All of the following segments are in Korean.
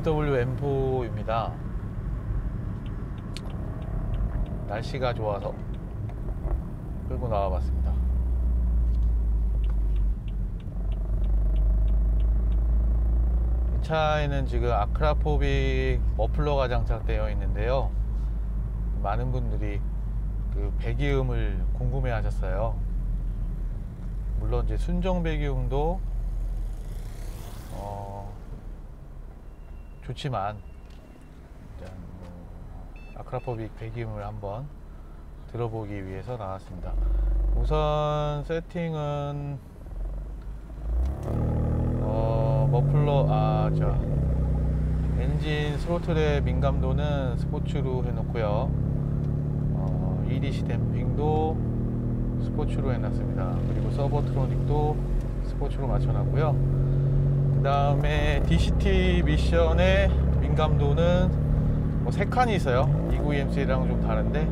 BMW M4입니다. 날씨가 좋아서 끌고 나와봤습니다. 이 차에는 지금 아크라포빅 머플러가 장착되어 있는데요. 많은 분들이 그 배기음을 궁금해 하셨어요. 물론 이제 순정 배기음도 좋지만 일단 아크라포빅 배기음을 한번 들어보기 위해서 나왔습니다. 우선 세팅은 머플러 엔진 스로틀의 민감도는 스포츠로 해놓고요. EDC 댐핑도 스포츠로 해놨습니다. 그리고 서버트로닉도 스포츠로 맞춰놨고요. 그 다음에 DCT 미션의 민감도는 뭐 3칸이 있어요. 29EM3랑 좀 다른데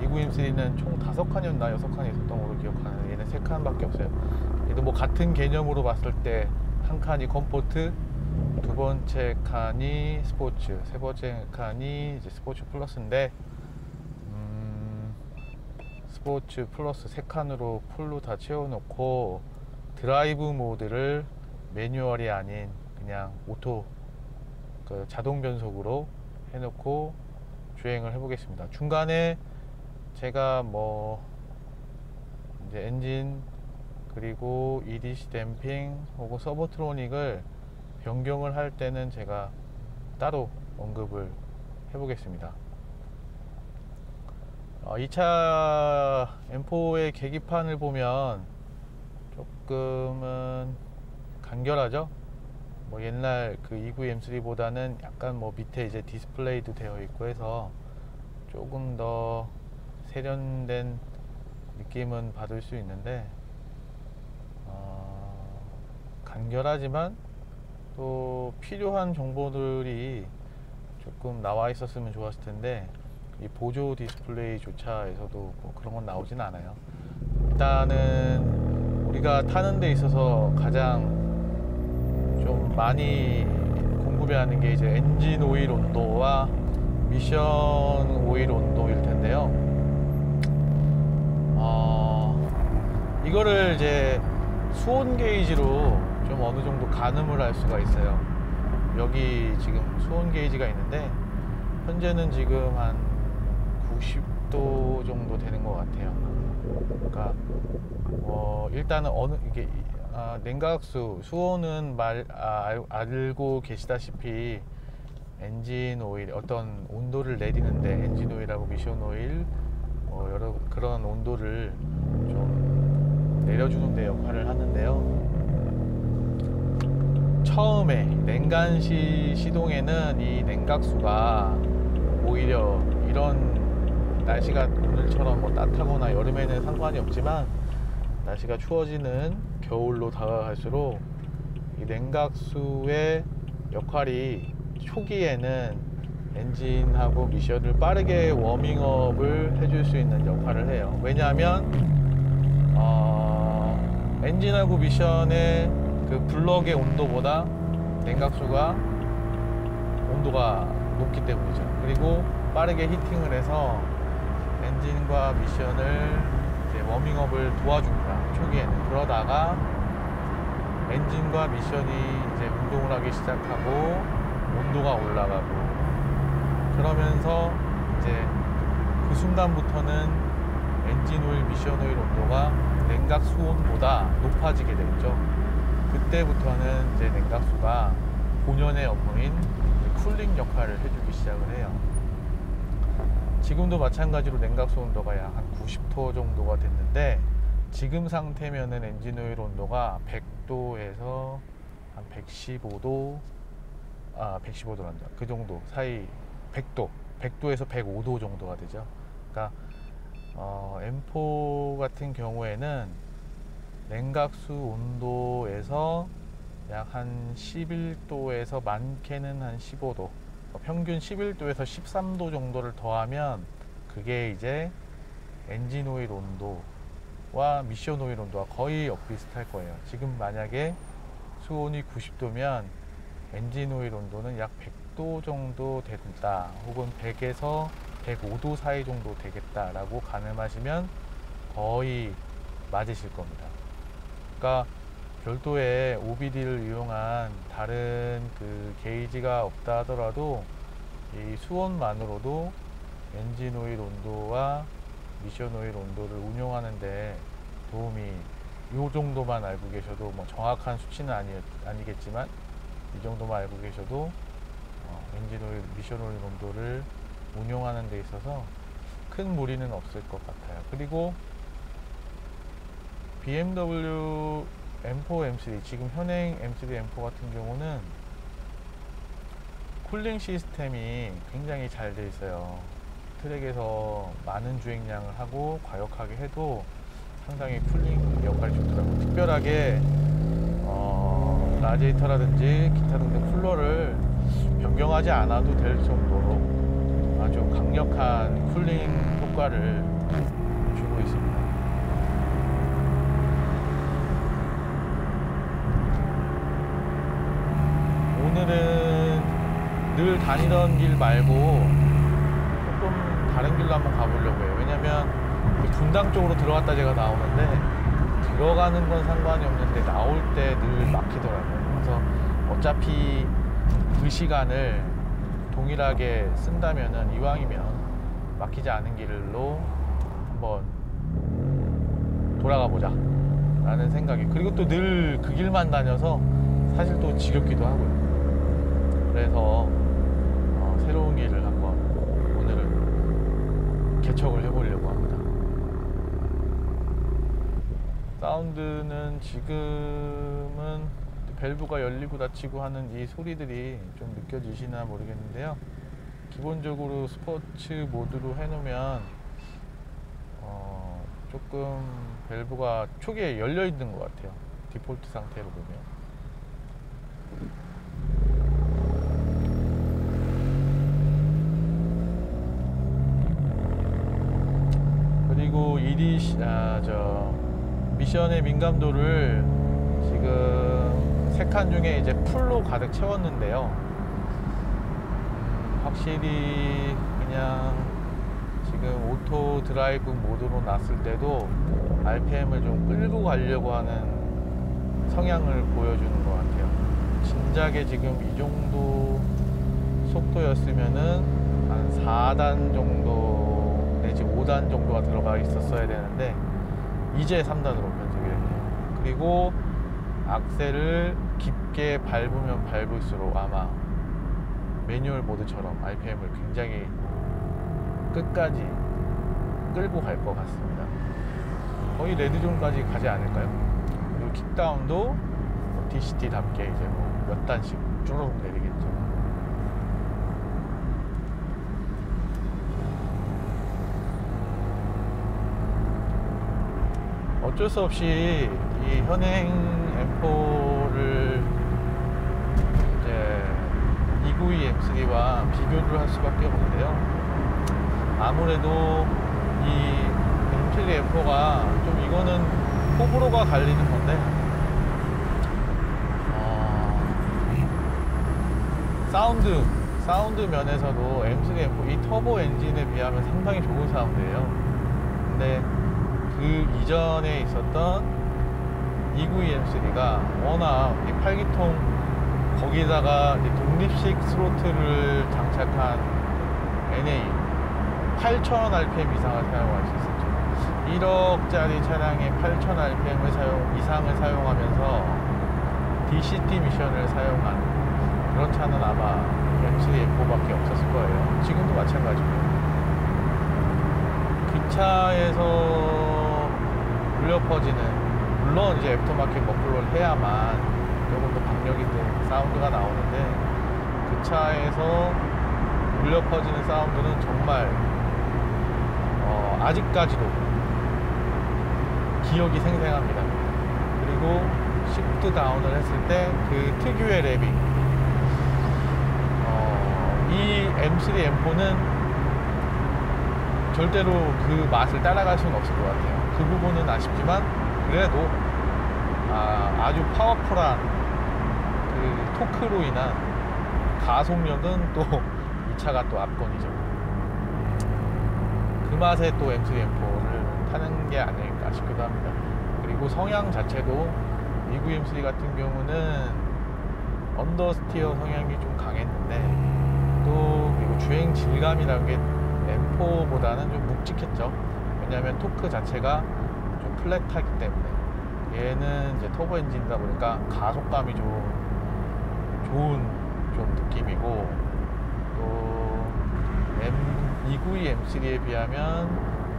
29EM3는 총 5칸이었나 6칸이 있었던 걸로 기억하는데 얘는 3칸밖에 없어요. 얘도 뭐 같은 개념으로 봤을 때 한 칸이 컴포트, 두 번째 칸이 스포츠, 세 번째 칸이 이제 스포츠 플러스인데 스포츠 플러스 3칸으로 풀로 다 채워놓고 드라이브 모드를 매뉴얼이 아닌 그냥 오토 자동 변속으로 해놓고 주행을 해보겠습니다. 중간에 제가 뭐 이제 엔진 그리고 EDC 댐핑 혹은 서버트로닉을 변경을 할 때는 제가 따로 언급을 해보겠습니다. 이 차 M4의 계기판을 보면 조금은 간결하죠. 뭐 옛날 그 29M3보다는 약간 뭐 밑에 이제 디스플레이도 되어 있고 해서 조금 더 세련된 느낌은 받을 수 있는데 간결하지만 또 필요한 정보들이 조금 나와 있었으면 좋았을 텐데 이 보조 디스플레이조차에서도 뭐 그런 건 나오진 않아요. 일단은 우리가 타는 데 있어서 가장 좀 많이 궁금해하는 게 이제 엔진 오일 온도와 미션 오일 온도일 텐데요. 이거를 이제 수온 게이지로 좀 어느 정도 가늠을 할 수가 있어요. 여기 지금 수온 게이지가 있는데 현재는 지금 한 90도 정도 되는 것 같아요. 그러니까 일단은 이게 냉각수 수온은 알고 계시다시피 엔진 오일 어떤 온도를 내리는데 엔진 오일하고 미션 오일 여러 그런 온도를 좀 내려주는 데 역할을 하는데요. 처음에 냉간시 시동에는 이 냉각수가 오히려 이런 날씨가 오늘처럼 뭐 따뜻하거나 여름에는 상관이 없지만 날씨가 추워지는 겨울로 다가갈수록 이 냉각수의 역할이 초기에는 엔진하고 미션을 빠르게 워밍업을 해줄 수 있는 역할을 해요. 왜냐하면 엔진하고 미션의 그 블럭의 온도보다 냉각수가 온도가 높기 때문이죠. 그리고 빠르게 히팅을 해서 엔진과 미션을 이제 워밍업을 도와줍니다. 초기에는. 그러다가 엔진과 미션이 이제 운동을 하기 시작하고 온도가 올라가고 그러면서 이제 그 순간부터는 엔진 오일, 미션 오일 온도가 냉각수 온보다 높아지게 되죠. 그때부터는 이제 냉각수가 본연의 업무인 쿨링 역할을 해주기 시작을 해요. 지금도 마찬가지로 냉각수 온도가 약 한 90도 정도가 됐는데 지금 상태면은 엔진 오일 온도가 100도에서 한 115도 115도란다. 그 정도 사이 100도에서 105도 정도가 되죠. 그러니까 M4 같은 경우에는 냉각수 온도에서 약 한 11도에서 많게는 한 15도, 평균 11도에서 13도 정도를 더하면 그게 이제 엔진 오일 온도와 미션 오일 온도와 거의 엇비슷할 거예요. 지금 만약에 수온이 90도면 엔진 오일 온도는 약 100도 정도 된다, 혹은 100에서 105도 사이 정도 되겠다라고 가늠하시면 거의 맞으실 겁니다. 그러니까 별도의 OBD를 이용한 다른 그 게이지가 없다 하더라도 이 수온만으로도 엔진 오일 온도와 미션 오일 온도를 운용하는데 도움이, 이 정도만 알고 계셔도, 뭐 정확한 수치는 아니겠지만 이 정도만 알고 계셔도 엔진 오일, 미션 오일 온도를 운용하는 데 있어서 큰 무리는 없을 것 같아요. 그리고 BMW M4, M3, 지금 현행 M3, M4 같은 경우는 쿨링 시스템이 굉장히 잘 돼 있어요. 트랙에서 많은 주행량을 하고 과격하게 해도 상당히 쿨링 역할이 좋더라고요. 특별하게 라디에이터라든지 기타 등등 쿨러를 변경하지 않아도 될 정도로 아주 강력한 쿨링 효과를 주고 있습니다. 오늘은 늘 다니던 길 말고 조금 다른 길로 한번 가보려고 해요. 왜냐면 분당 쪽으로 들어갔다 제가 나오는데 들어가는 건 상관이 없는데 나올 때 늘 막히더라고요. 그래서 어차피 그 시간을 동일하게 쓴다면은 이왕이면 막히지 않은 길로 한번 돌아가 보자 라는 생각이, 그리고 또 늘 그 길만 다녀서 사실 또 지겹기도 하고요. 그래서 새로운 길을 한번 오늘은 개척을 해보려고 합니다. 사운드는 지금은 밸브가 열리고 닫히고 하는 이 소리들이 좀 느껴지시나 모르겠는데요. 기본적으로 스포츠 모드로 해놓으면 조금 밸브가 초기에 열려 있는 것 같아요. 디폴트 상태로 보면. 그리고 미션의 민감도를 지금 3칸 중에 이제 풀로 가득 채웠는데요. 확실히 그냥 지금 오토 드라이브 모드로 놨을 때도 RPM을 좀 끌고 가려고 하는 성향을 보여주는 것 같아요. 진작에 지금 이 정도 속도였으면은 한 4단 정도 내지 5단 정도가 들어가 있었어야 되는데 이제 3단으로 변속이 됐네요. 그리고 악셀을 깊게 밟으면 밟을수록 아마 매뉴얼 모드처럼 RPM을 굉장히 끝까지 끌고 갈 것 같습니다. 거의 레드존까지 가지 않을까요? 그리고 킥다운도 DCT답게 이제 뭐 몇 단씩 쭈르륵 내리겠죠. 어쩔 수 없이 이 현행 M4를 이제 292 M3와 비교를 할 수밖에 없는데요. 아무래도 이 M3 M4가 좀, 이거는 호불호가 갈리는 건데 사운드 면에서도 M3 M4 이 터보 엔진에 비하면 상당히 좋은 사운드예요. 근데 그 이전에 있었던 292 M3가 워낙 이 8기통 거기다가 독립식 스로틀을 장착한 NA 8000 RPM 이상을 사용할 수 있었죠. 1억짜리 차량에 8000 RPM 이상을 사용하면서 DCT 미션을 사용한 그런 차는 아마 M3 M4밖에 없었을 거예요. 지금도 마찬가지고요. 그 차에서 울려 퍼지는, 물론 이제 애프터마켓 머플러를 해야만 조금 더 박력 있는 사운드가 나오는데, 그 차에서 울려 퍼지는 사운드는 정말 아직까지도 기억이 생생합니다. 그리고 시프트 다운을 했을 때 그 특유의 랩이, 이 M3 M4는 절대로 그 맛을 따라갈 수는 없을 것 같아요. 그 부분은 아쉽지만 그래도 아주 파워풀한 그 토크로 인한 가속력은 또 이 차가 또 압권이죠. 그 맛에 또 M3, M4를 타는 게 아닐까 싶기도 합니다. 그리고 성향 자체도 미국 M3 같은 경우는 언더스티어 성향이 좀 강했는데 또 그리고 주행 질감이라는 게 M4보다는 좀 묵직했죠. 왜냐하면 토크 자체가 좀 플랫하기 때문에. 얘는 이제 터보 엔진이다 보니까 가속감이 좀 좋은 좀 느낌이고, 또 M292 M3에 비하면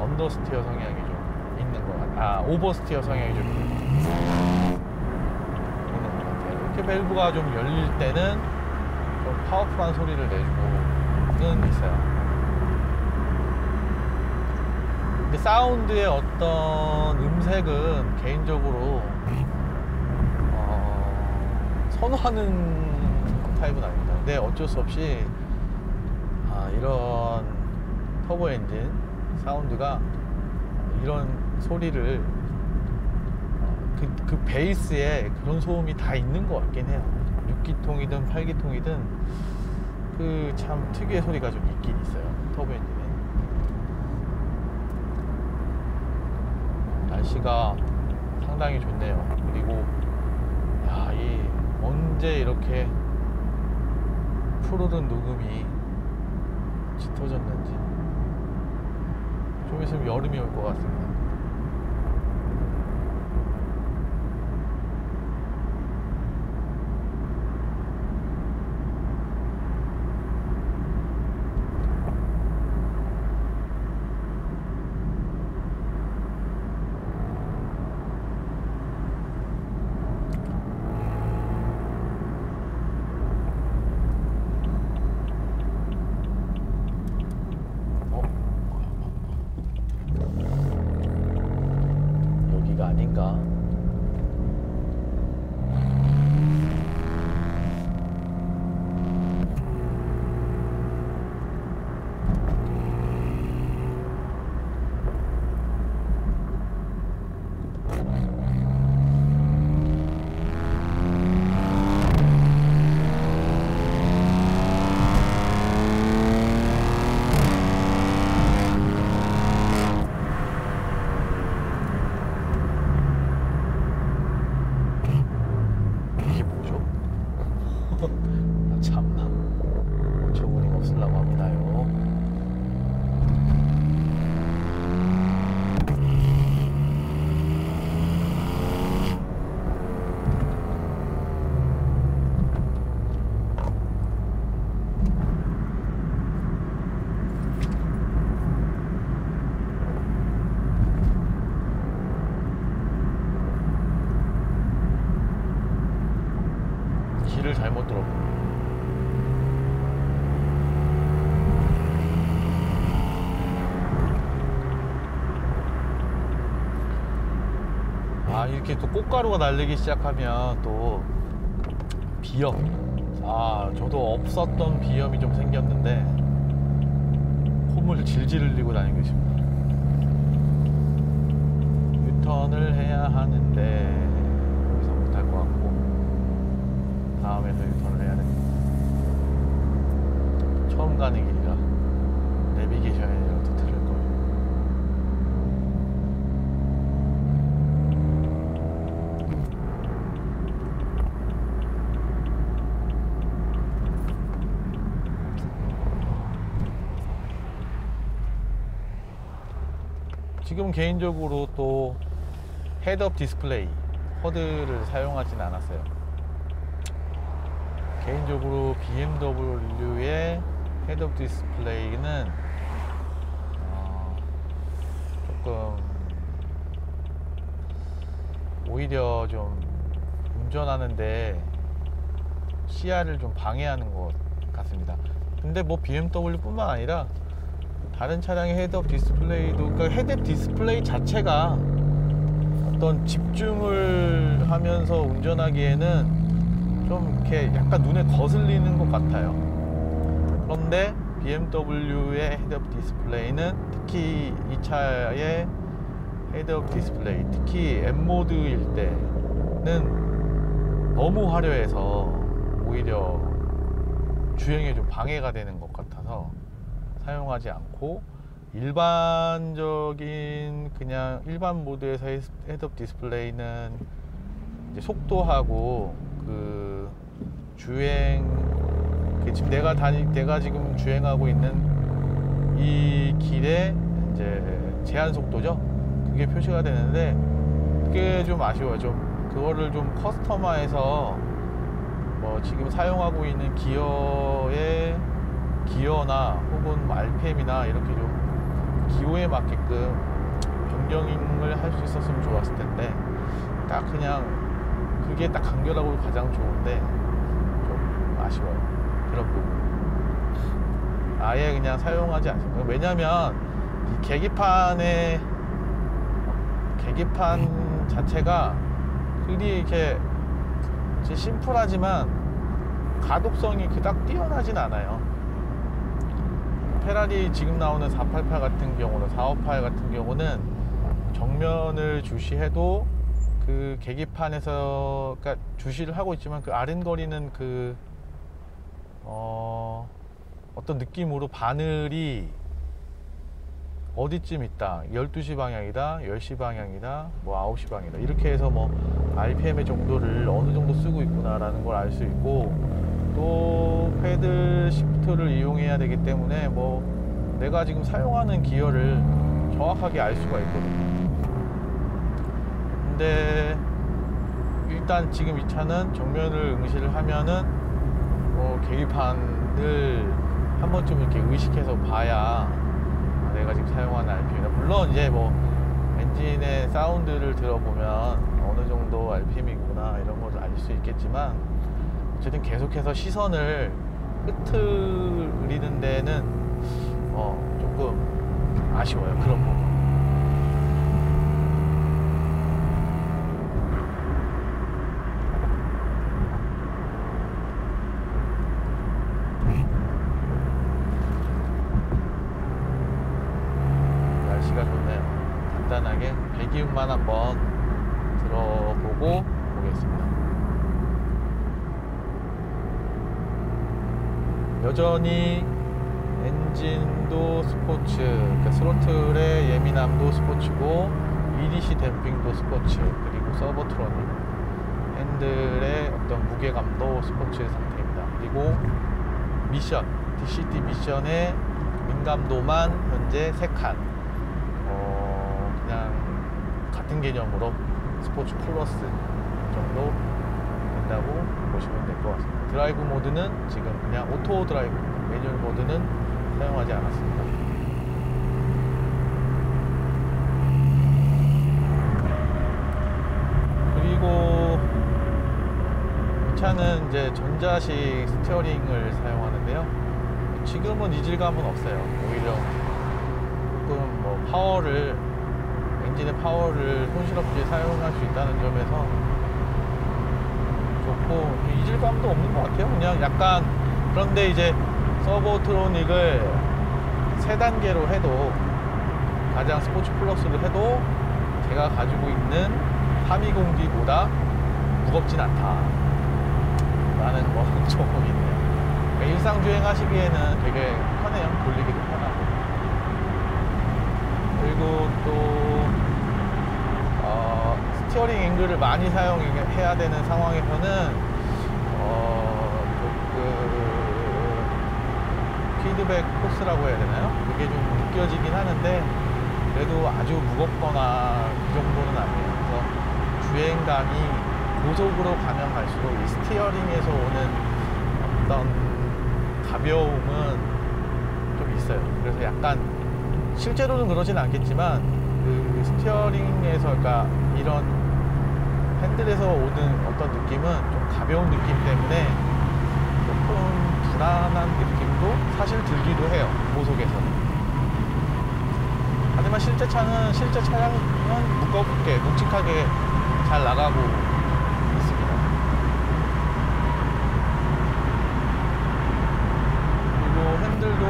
언더스티어 성향이 좀 있는 것 같아요. 오버스티어 성향이 좀 있는 것 같아요. 이렇게 밸브가 좀 열릴 때는 좀 파워풀한 소리를 내주고는 있어요. 근데 사운드의 어떤 음색은 개인적으로 선호하는 타입은 아닙니다. 근데 어쩔 수 없이 이런 터보 엔진 사운드가 이런 소리를 그 베이스에 그런 소음이 다 있는 것 같긴 해요. 6기통이든 8기통이든 그 참 특유의 소리가 좀 있긴 있어요, 터보 엔진은. 날씨가 상당히 좋네요. 그리고 이 언제 이렇게 푸르른 녹음이 짙어졌는지. 좀 있으면 여름이 올 것 같습니다. 아닌가? 참나, 어처구니 없으려고 합니다요. 길을 잘못 들었고. 이렇게 또 꽃가루가 날리기 시작하면 또 비염, 저도 없었던 비염이 좀 생겼는데 콧물 질질 흘리고 다니고 있습니다. 유턴을 해야 하는데 여기서 못할 것 같고 다음에서 유턴을 해야 됩니다. 처음 가는 길이라 내비게이션이라도 들을 거예요. 지금 개인적으로 또 헤드업 디스플레이 HUD를 사용하진 않았어요. 개인적으로 BMW의 헤드업 디스플레이는 조금 오히려 좀 운전하는데 시야를 좀 방해하는 것 같습니다. 근데 뭐 BMW 뿐만 아니라 다른 차량의 헤드업 디스플레이도, 그러니까 헤드업 디스플레이 자체가 어떤 집중을 하면서 운전하기에는 좀 이렇게 약간 눈에 거슬리는 것 같아요. 그런데 BMW의 헤드업 디스플레이는, 특히 이 차의 헤드업 디스플레이, 특히 M 모드일 때는 너무 화려해서 오히려 주행에 좀 방해가 되는 것 같아서 사용하지 않고, 일반적인 그냥 일반 모드에서 헤드업 디스플레이는 이제 속도하고 그 주행, 지금 내가 지금 주행하고 있는 이 길의 이제 제한 속도죠. 그게 표시가 되는데, 그게 좀 아쉬워요. 좀 그거를 좀 커스터마해서 뭐 지금 사용하고 있는 기어나 혹은 RPM이나 이렇게 좀 기호에 맞게끔 변경을 할 수 있었으면 좋았을 텐데, 딱 그냥 그게 딱 간결하고 가장 좋은데 좀 아쉬워요. 그런 부분 아예 그냥 사용하지 않습니다. 왜냐면 이 계기판 자체가 그리 이렇게 심플하지만 가독성이 그닥 뛰어나진 않아요. 페라리 지금 나오는 488 같은 경우는, 458 같은 경우는 정면을 주시해도 그 계기판에서, 그러니까 주시를 하고 있지만 그 아른거리는 그 어떤 느낌으로 바늘이 어디쯤 있다, 12시 방향이다, 10시 방향이다, 뭐 9시 방향이다, 이렇게 해서 뭐 RPM의 정도를 어느 정도 쓰고 있구나 라는 걸 알 수 있고, 또 패들 시프트를 이용해야 되기 때문에 뭐 내가 지금 사용하는 기어를 정확하게 알 수가 있거든요. 근데 일단 지금 이 차는 정면을 응시를 하면은 계기판을 한 번쯤 이렇게 의식해서 봐야 내가 지금 사용하는 RPM이다. 물론 이제 뭐 엔진의 사운드를 들어보면 어느 정도 RPM이구나 이런 걸 알 수 있겠지만, 어쨌든 계속해서 시선을 끄트리는 데는 조금 아쉬워요. 그런 부분. 날씨가 좋네요. 간단하게 배기음만 한번 들어보고 보겠습니다. 여전히 엔진도 스포츠, 그러니까 스로틀의 예민함도 스포츠고, EDC 댐핑도 스포츠, 그리고 서버트로닉 핸들의 어떤 무게감도 스포츠 상태입니다. 그리고 미션, DCT 미션의 민감도만 현재 3칸, 그냥 같은 개념으로 스포츠 플러스 정도 된다고 보시면 될 것 같습니다. 드라이브 모드는 지금 그냥 오토 드라이브, 매뉴얼 모드는 사용하지 않았습니다. 그리고 이 차는 이제 전자식 스티어링을 사용하는데요. 지금은 이질감은 없어요. 오히려 조금 뭐 엔진의 파워를 손실없이 사용할 수 있다는 점에서 좋고, 이질감도 없는 것 같아요. 그냥 약간, 그런데 이제 서버트로닉을 3단계로 해도, 가장 스포츠 플러스를 해도 제가 가지고 있는 320D보다 무겁진 않다 라는 거 조금 있네요. 그러니까 일상 주행하시기에는 되게 편해요. 돌리기도 편하고. 그리고 또 스티어링 앵글을 많이 사용해야 되는 상황에서는 피드백 포스라고 해야 되나요? 그게 좀 느껴지긴 하는데, 그래도 아주 무겁거나 그 정도는 아니에요. 그래서 주행감이 고속으로 가면 갈수록 이 스티어링에서 오는 어떤 가벼움은 좀 있어요. 그래서 약간 실제로는 그러진 않겠지만 그 스티어링에서, 그러니까 이런 핸들에서 오는 어떤 느낌은 좀 가벼운 느낌 때문에 조금 불안한 느낌도 사실 들기도 해요. 고속에서는. 하지만 실제 차량은 무겁게 묵직하게 잘 나가고 있습니다. 그리고 핸들도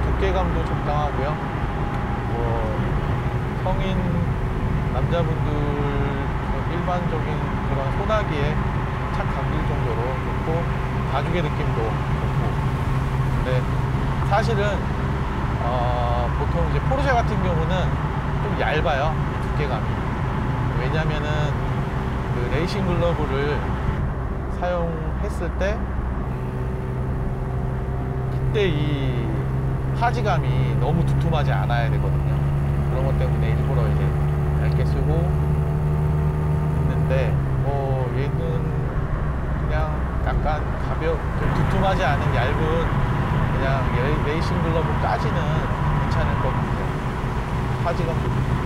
두께감도 적당하고요. 성인 남자분들 일반적인 그런 소나기에 착 감길 정도로 좋고, 가죽의 느낌도 좋고. 근데 사실은 보통 이제 포르쉐 같은 경우는 좀 얇아요, 두께감이. 왜냐면은 그 레이싱 글러브를 사용했을 때 그때 이 파지감이 너무 두툼하지 않아야 되거든요. 그런 것 때문에 일부러 이제 얇게 쓰고 있는데, 뭐 얘는 그냥 약간 좀 두툼하지 않은 얇은 그냥 레이싱 글러브까지는 괜찮을 것 같아요. 파지감도 좋고.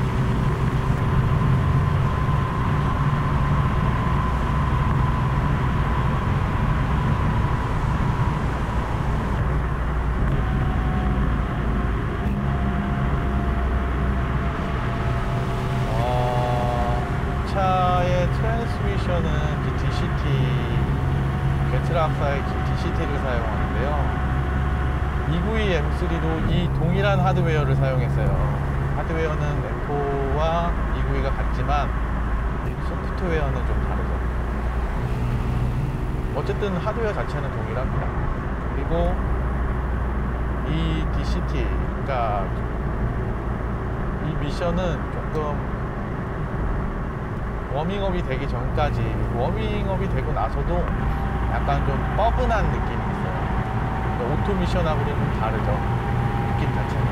차의 트랜스미션은 DCT, 게트락사의 DCT를 사용하는데요. 292 M3도 이 동일한 하드웨어를 사용했어요. 하드웨어는 M4와 292가 같지만 소프트웨어는 좀 다르죠. 어쨌든 하드웨어 자체는 동일합니다. 그리고 이 DCT, 그러니까 이 미션은 조금 워밍업이 되기 전까지, 워밍업이 되고 나서도 약간 좀 뻐근한 느낌이 있어요. 그러니까 오토 미션하고는 좀 다르죠, 느낌 자체는.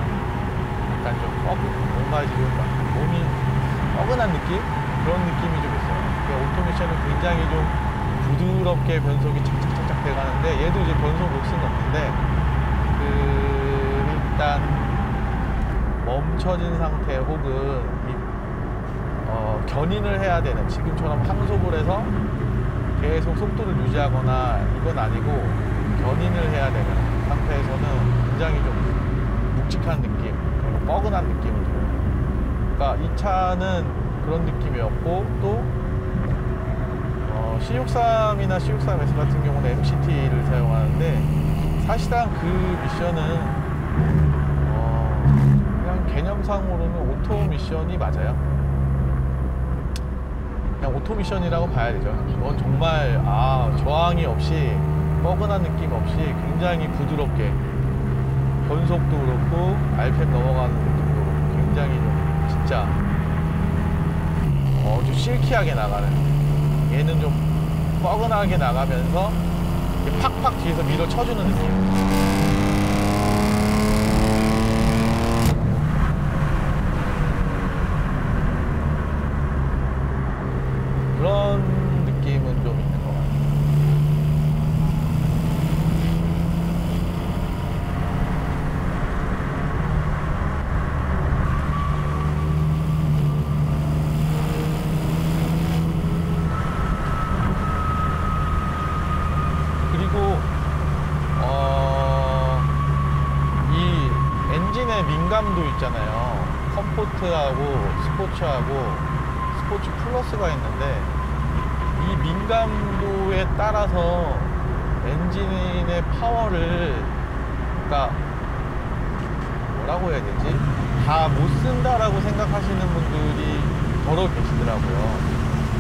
약간 좀 뭔가 지금 몸이 뻐근한 느낌? 그런 느낌이 좀 있어요. 그러니까 오토 미션은 굉장히 좀 부드럽게 변속이 착착착착 돼가는데, 얘도 이제 변속 로스는 없는데 일단 멈춰진 상태 혹은 견인을 해야 되는, 지금처럼 항속을 해서 계속 속도를 유지하거나 이건 아니고 견인을 해야 되는 상태에서는 굉장히 좀 묵직한 느낌, 뻐근한 느낌을 줘요. 그러니까 이 차는 그런 느낌이었고, 또 C63이나 C63S 같은 경우는 MCT를 사용하는데, 사실상 그 미션은 그냥 개념상으로는 오토 미션이 맞아요. 그냥 오토 미션이라고 봐야 되죠. 이건 정말 저항이 없이, 뻐근한 느낌 없이 굉장히 부드럽게, 변속도 그렇고 RPM 넘어가는 느낌도 그렇고 굉장히 좀 진짜 좀 실키하게 나가는, 얘는 좀 뻐근하게 나가면서 팍팍 뒤에서 밀어쳐주는 느낌. 그런 느낌은 좀 있는 것 같아요. 그리고 이 엔진의 민감도 있잖아요. 컴포트하고 스포츠하고 스포츠 플러스가 있는데, 이 민감도에 따라서 엔진의 파워를, 그러니까 뭐라고 해야 되지? 다 못 쓴다라고 생각하시는 분들이 더러 계시더라고요.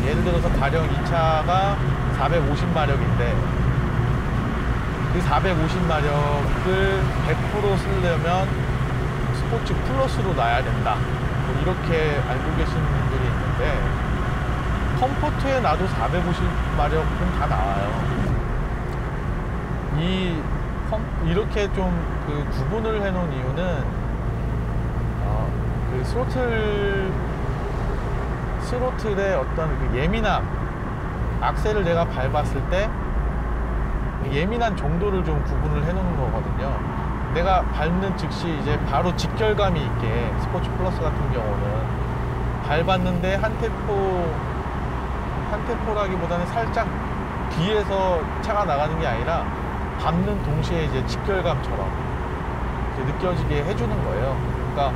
예를 들어서 가령 이 차가 450마력인데 그 450마력을 100% 쓰려면 스포츠 플러스로 놔야 된다, 뭐 이렇게 알고 계시는 분들이 있는데, 컴포트에 놔도 450마력은 다 나와요. 이렇게 좀 그 구분을 해 놓은 이유는 그 스로틀의 어떤 그 예민함, 악셀을 내가 밟았을 때 예민한 정도를 좀 구분을 해 놓는 거거든요. 내가 밟는 즉시 이제 바로 직결감이 있게, 스포츠 플러스 같은 경우는 밟았는데 한 템포라기보다는 살짝 뒤에서 차가 나가는 게 아니라 밟는 동시에 이제 직결감처럼 이제 느껴지게 해주는 거예요. 그러니까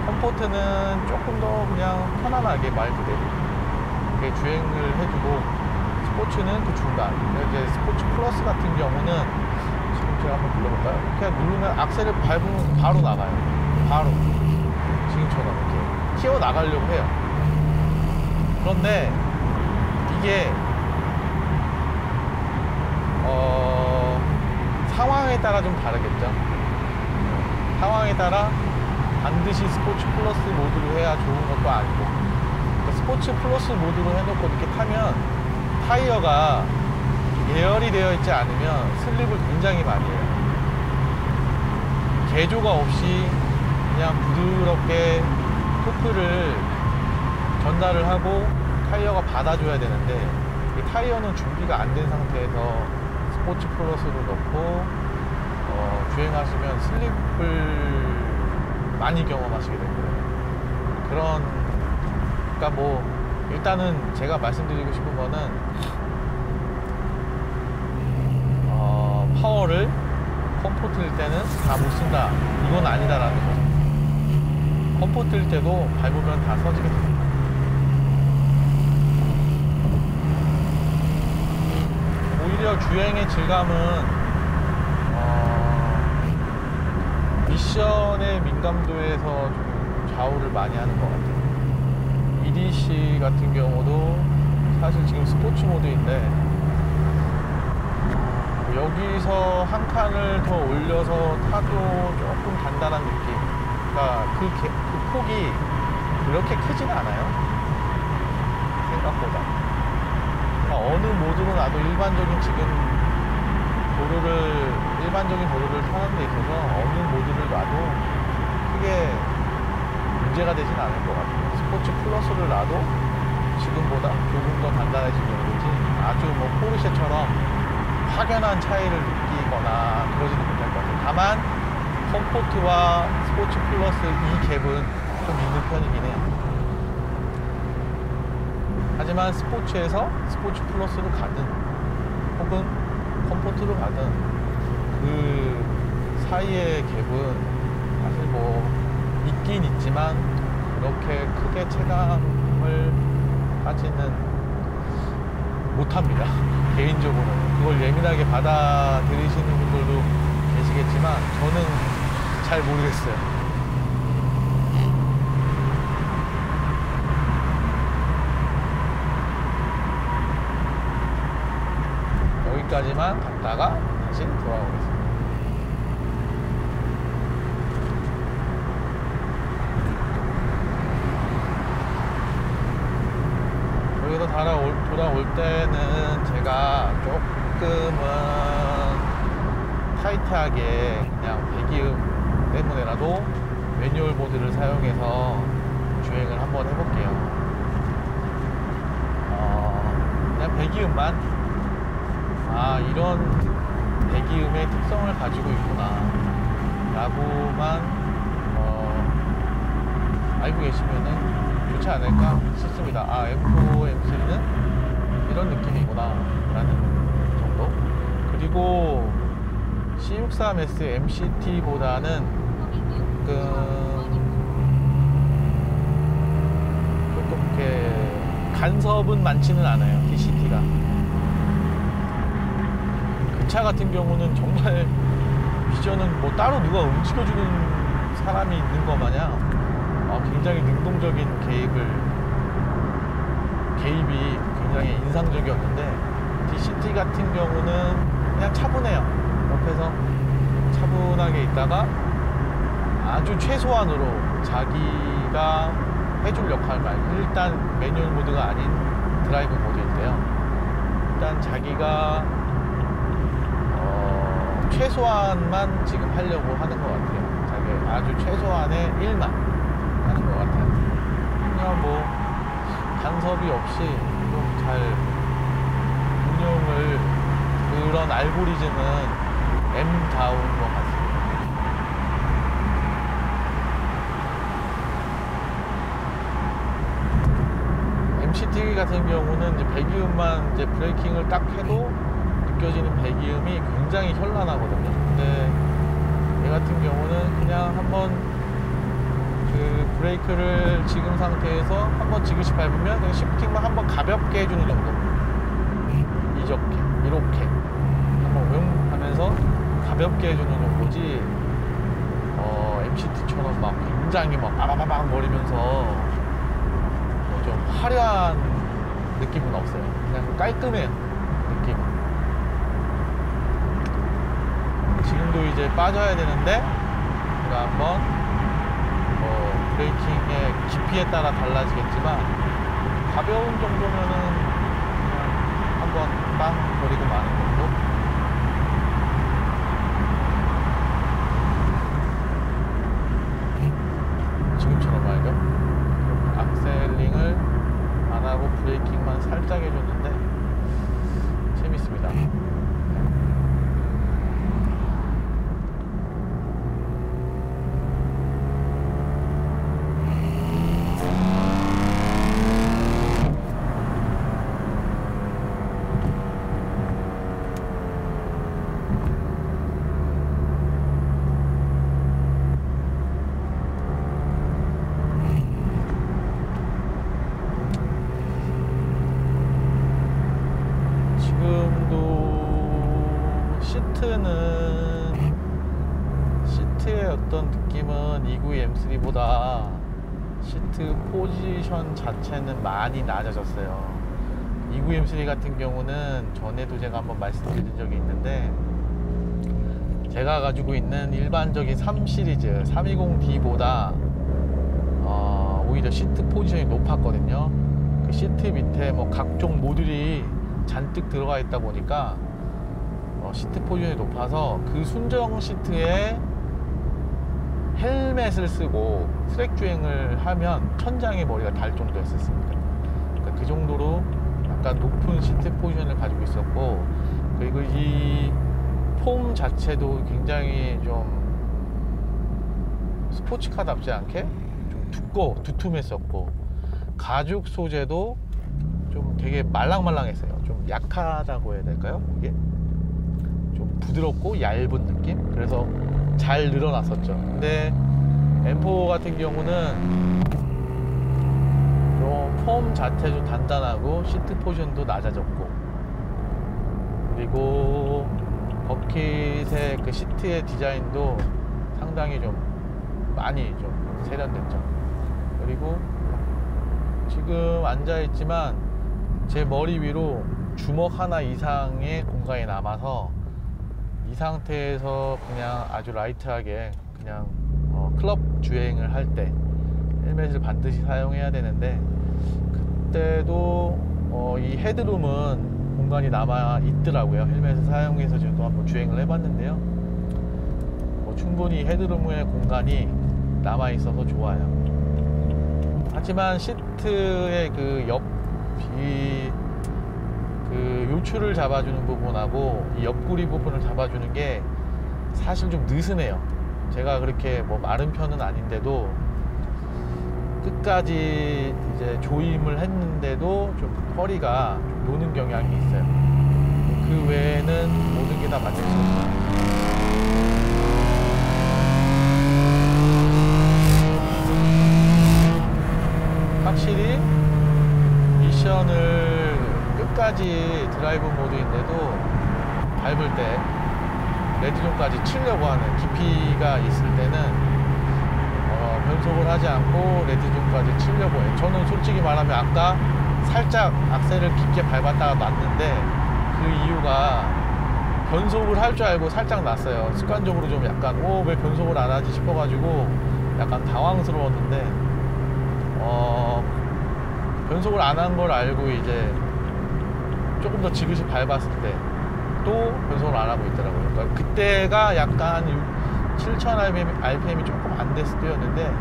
컴포트는 조금 더 그냥 편안하게, 말 그대로 이렇게 주행을 해주고, 스포츠는 그 중간. 이제 스포츠 플러스 같은 경우는 지금 제가 한번 눌러볼까요? 그냥 누르면 악셀을 밟으면 바로 나가요. 바로 지금처럼 이렇게 튀어 나가려고 해요. 그런데 이게 상황에 따라 좀 다르겠죠. 상황에 따라 반드시 스포츠 플러스 모드로 해야 좋은 것도 아니고, 그러니까 스포츠 플러스 모드로 해놓고 이렇게 타면 타이어가 예열이 되어 있지 않으면 슬립을 굉장히 많이 해요. 개조가 없이 그냥 부드럽게 토크를 전달을 하고 타이어가 받아줘야 되는데, 이 타이어는 준비가 안 된 상태에서 스포츠 플러스를 넣고 주행하시면 슬립을 많이 경험하시게 될 거예요. 그러니까 뭐 일단은 제가 말씀드리고 싶은 거는 파워를 컴포트일 때는 다 못 쓴다, 이건 아니다라는 거죠. 컴포트일 때도 밟으면 다 서지게 됩니다. 오히려 주행의 질감은 미션의 민감도에서 좀 좌우를 많이 하는 것 같아요. EDC 같은 경우도 사실 지금 스포츠 모드인데, 여기서 한 칸을 더 올려서 타도 조금 단단한 느낌. 그러니까 그 폭이 그렇게 크진 않아요, 생각보다. 그러니까 어느 모드로 놔도 일반적인 도로를 타는 데 있어서 어느 모드를 놔도 크게 문제가 되진 않을 것 같아요. 스포츠 플러스를 놔도 지금보다 조금 더 단단해진 정도지, 아주 뭐 포르쉐처럼 확연한 차이를 느끼거나 그러지는 못할 것 같아요. 다만 컴포트와 스포츠 플러스 이 갭은 좀 있는 편이긴 해요. 하지만 스포츠에서 스포츠 플러스로 가든 혹은 컴포트로 가든 그 사이의 갭은 사실 뭐 있긴 있지만 그렇게 크게 체감을 하지는 못합니다. 개인적으로는 그걸 예민하게 받아들이시는 분들도 계시겠지만 저는 잘 모르겠어요. 여기까지만 갔다가 다시 돌아오겠습니다. 여기서 돌아올 때는 제가 조금은 타이트하게 그냥 배기음 때문에라도 매뉴얼 모드를 사용해서 주행을 한번 해볼게요. 그냥 배기음만, 이런 배기음의 특성을 가지고 있구나 라고만 알고 계시면은 좋지 않을까 싶습니다. M4, M3는 이런 느낌이구나 라는 정도. 그리고 C63S MCT보다는 조금 이렇게 간섭은 많지는 않아요, DCT가. 그 차 같은 경우는 정말 비전은 뭐 따로 누가 움직여주는 사람이 있는 거 마냥 굉장히 능동적인 개입이 굉장히 인상적이었는데, DCT 같은 경우는 그냥 차분해요. 옆에서 차분하게 있다가 아주 최소한으로 자기가 해줄 역할만, 일단 매뉴얼 모드가 아닌 드라이브 모드인데요, 일단 자기가 최소한만 지금 하려고 하는 것 같아요. 자기 아주 최소한의 일만 하는 것 같아요. 그냥 뭐 간섭이 없이 좀 잘 운용을, 그런 알고리즘은 M다운 것 같습니다. MCT 같은 경우는 이제 배기음만 이제 브레이킹을 딱 해도 느껴지는 배기음이 굉장히 현란하거든요. 근데 얘 같은 경우는 그냥 한번 그 브레이크를 지금 상태에서 한번 지그시 밟으면 그냥 시프팅만 한번 가볍게 해주는 정도. 이렇게 한번 응 하면서 가볍게 해주는 정도지, MCT처럼 막 굉장히 막 빠바바박 거리면서 좀 화려한 느낌은 없어요. 그냥 깔끔해요, 느낌. 지금도 이제 빠져야 되는데 제가 한번 브레이킹의 깊이에 따라 달라지겠지만 가벼운 정도면은 그냥 한번 빵 버리고 마는 정도. 지금처럼 말이죠. 악셀링을 안 하고 브레이킹만 살짝 해줬는데 재밌습니다. 시트의 어떤 느낌은 292 M3보다 시트 포지션 자체는 많이 낮아졌어요. 292 M3 같은 경우는 전에도 제가 한번 말씀드린 적이 있는데, 제가 가지고 있는 일반적인 3 시리즈 320D보다 오히려 시트 포지션이 높았거든요. 그 시트 밑에 뭐 각종 모듈이 잔뜩 들어가 있다 보니까 시트 포지션이 높아서 그 순정 시트에 헬멧을 쓰고 트랙 주행을 하면 천장에 머리가 닿을 정도였었습니다. 그러니까 그 정도로 약간 높은 시트 포지션을 가지고 있었고, 그리고 이 폼 자체도 굉장히 좀 스포츠카답지 않게 좀 두툼했었고, 가죽 소재도 좀 되게 말랑말랑했어요. 좀 약하다고 해야 될까요? 이게 좀 부드럽고 얇은 느낌? 그래서 잘 늘어났었죠. 근데 M4 같은 경우는 좀 폼 자체도 단단하고 시트 포지션도 낮아졌고, 그리고 버킷의 그 시트의 디자인도 상당히 좀 많이 좀 세련됐죠. 그리고 지금 앉아있지만 제 머리 위로 주먹 하나 이상의 공간이 남아서 이 상태에서 그냥 아주 라이트하게 그냥 클럽 주행을 할 때 헬멧을 반드시 사용해야 되는데, 그때도 이 헤드룸은 공간이 남아 있더라고요. 헬멧을 사용해서 저도 한번 주행을 해봤는데요, 충분히 헤드룸의 공간이 남아 있어서 좋아요. 하지만 시트의 그 그 요추를 잡아주는 부분하고 이 옆구리 부분을 잡아주는 게 사실 좀 느슨해요. 제가 그렇게 뭐 마른 편은 아닌데도 끝까지 이제 조임을 했는데도 좀 허리가 좀 노는 경향이 있어요. 그 외에는 모든 게 다 만족스럽습니다. 확실히 미션을 끝까지 드라이브 모드인데도 밟을 때 레드존까지 치려고 하는 깊이가 있을 때는 변속을 하지 않고 레드존까지 치려고 해요. 저는 솔직히 말하면 아까 살짝 악셀을 깊게 밟았다가 놨는데 그 이유가 변속을 할 줄 알고 살짝 놨어요. 습관적으로 좀 약간 왜 변속을 안 하지 싶어가지고 약간 당황스러웠는데 변속을 안 한 걸 알고 이제 조금 더 지그시 밟았을 때 또 변속을 안 하고 있더라고요. 그러니까 그때가 약간 7000 RPM이 조금 안 됐을 때였는데,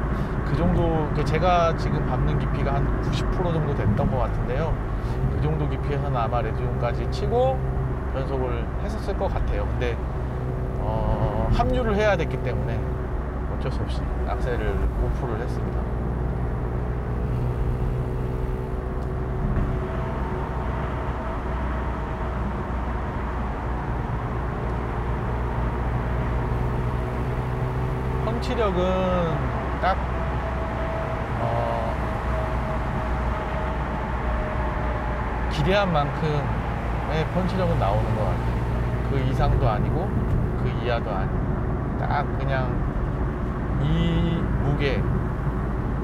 그 정도, 제가 지금 밟는 깊이가 한 90% 정도 됐던 것 같은데요. 그 정도 깊이에서는 아마 레드존까지 치고 변속을 했었을 것 같아요. 근데 합류를 해야 됐기 때문에 어쩔 수 없이 악셀을 오프를 했습니다. 펀치력은 딱 기대한 만큼의 펀치력은 나오는 것 같아요. 그 이상도 아니고 그 이하도 아니고 딱 그냥 이 무게,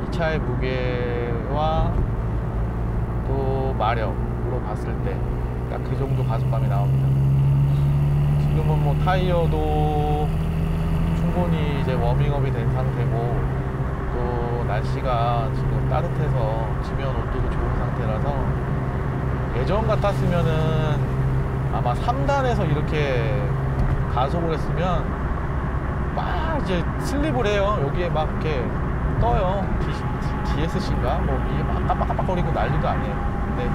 이 차의 무게와 또 마력으로 봤을 때 딱 그 정도 가속감이 나옵니다. 지금은 뭐 타이어도 충분히 이제 워밍업이 된 상태고, 또 날씨가 지금 따뜻해서 지면 온도도 좋은 상태라서, 예전 같았으면은 아마 3단에서 이렇게 가속을 했으면 막 이제 슬립을 해요. 여기에 막 이렇게 떠요. DSC인가? 뭐 이게 막 깜빡깜빡거리고 난리도 아니에요. 근데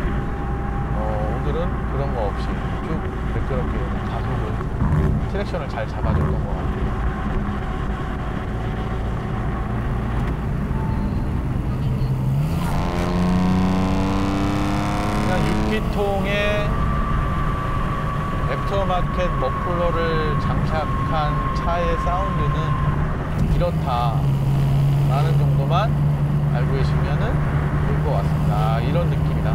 오늘은 그런 거 없이 쭉 매끄럽게 가속을, 트랙션을 잘 잡아줬던 것 같아요. 그냥 6기통에 애프터마켓 머플러를 장착한 차의 사운드는 이렇다 라는 정도만 알고 계시면은 좋을 것 같습니다. 이런 느낌이다.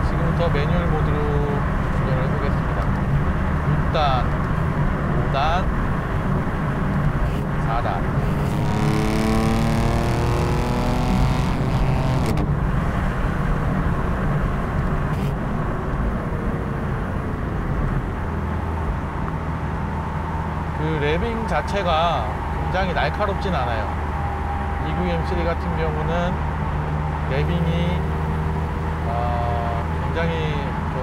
지금부터 매뉴얼 모드로 운전을 해보겠습니다. 6단, 5단, 4단. 그 랩빙 자체가 굉장히 날카롭진 않아요. EQM3 같은 경우는 랩빙이 굉장히 좀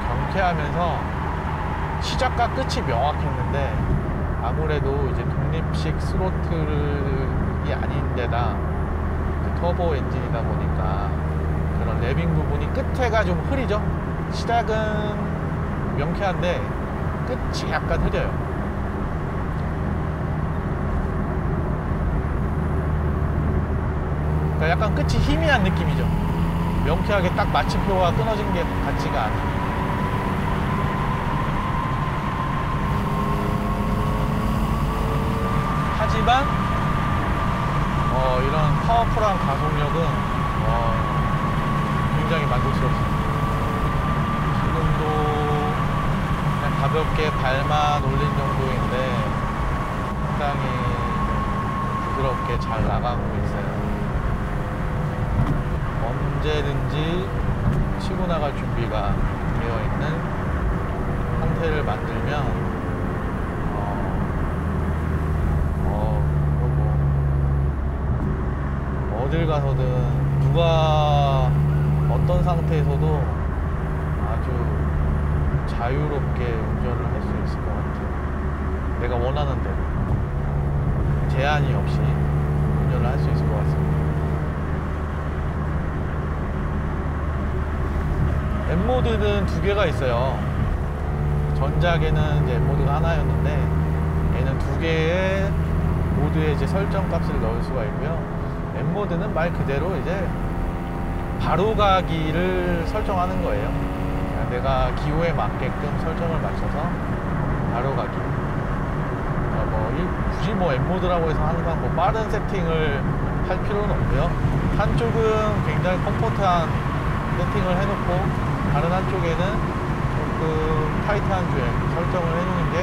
경쾌하면서 시작과 끝이 명확했는데, 아무래도 이제 독립식 스로틀이 아닌데다 터보 엔진이다 보니까 그런 랩빙 부분이 끝에가 좀 흐리죠. 시작은 명쾌한데 끝이 약간 흐려요. 그러니까 약간 끝이 희미한 느낌이죠. 명쾌하게 딱 마침표가 끊어진 게 같지가 않아요. 하지만 이런 파워풀한 가속력은 굉장히 만족스럽습니다. 지금도 그냥 가볍게 발만 올린 정도인데 상당히 부드럽게 잘 나가고 있어요. 언제든지 치고 나갈 준비가 되어 있는 상태를 만들면 어딜 가서든 누가 어떤 상태에서도 아주 자유롭게 운전을 할 수 있을 것 같아요. 내가 원하는 대로 제한이 없이 운전을 할 수 있을 것 같습니다. M모드는 두 개가 있어요. 전작에는 이제 M모드가 하나였는데, 얘는 두 개의 모드에 이제 설정 값을 넣을 수가 있고요. M모드는 말 그대로 이제 바로가기를 설정하는 거예요. 내가 기호에 맞게끔 설정을 맞춰서 바로가기. 굳이 M모드라고 해서 항상 빠른 세팅을 할 필요는 없고요. 한쪽은 굉장히 컴포트한 세팅을 해놓고, 다른 한쪽에는 조금 타이트한 주행 설정을 해놓는 게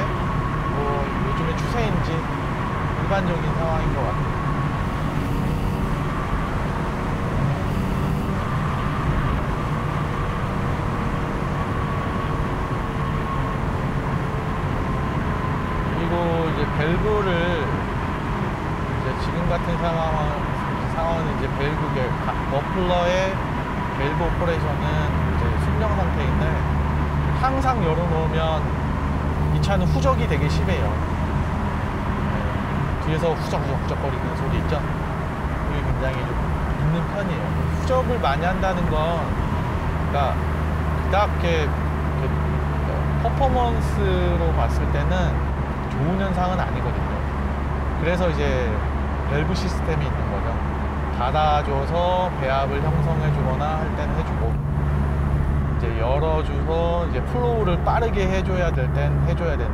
요즘의 추세인지 일반적인 상황인 것 같아요. 그리고 이제 밸브를 지금 같은 상황은 이제 밸브의 머플러의 밸브 오퍼레이션은 순정 상태인데, 항상 열어놓으면 이 차는 후적이 되게 심해요. 뒤에서 후적거리는 소리 있죠? 그게 굉장히 좀 있는 편이에요. 후적을 많이 한다는 건, 그러니까 그닥게 퍼포먼스로 봤을 때는 좋은 현상은 아니거든요. 그래서 이제 밸브 시스템이 있는 거죠. 닫아줘서 배압을 형성해 주거나 할 때는 해주고, 이제 열어줘서 이제 플로우를 빠르게 해줘야 될 땐 해줘야 되는,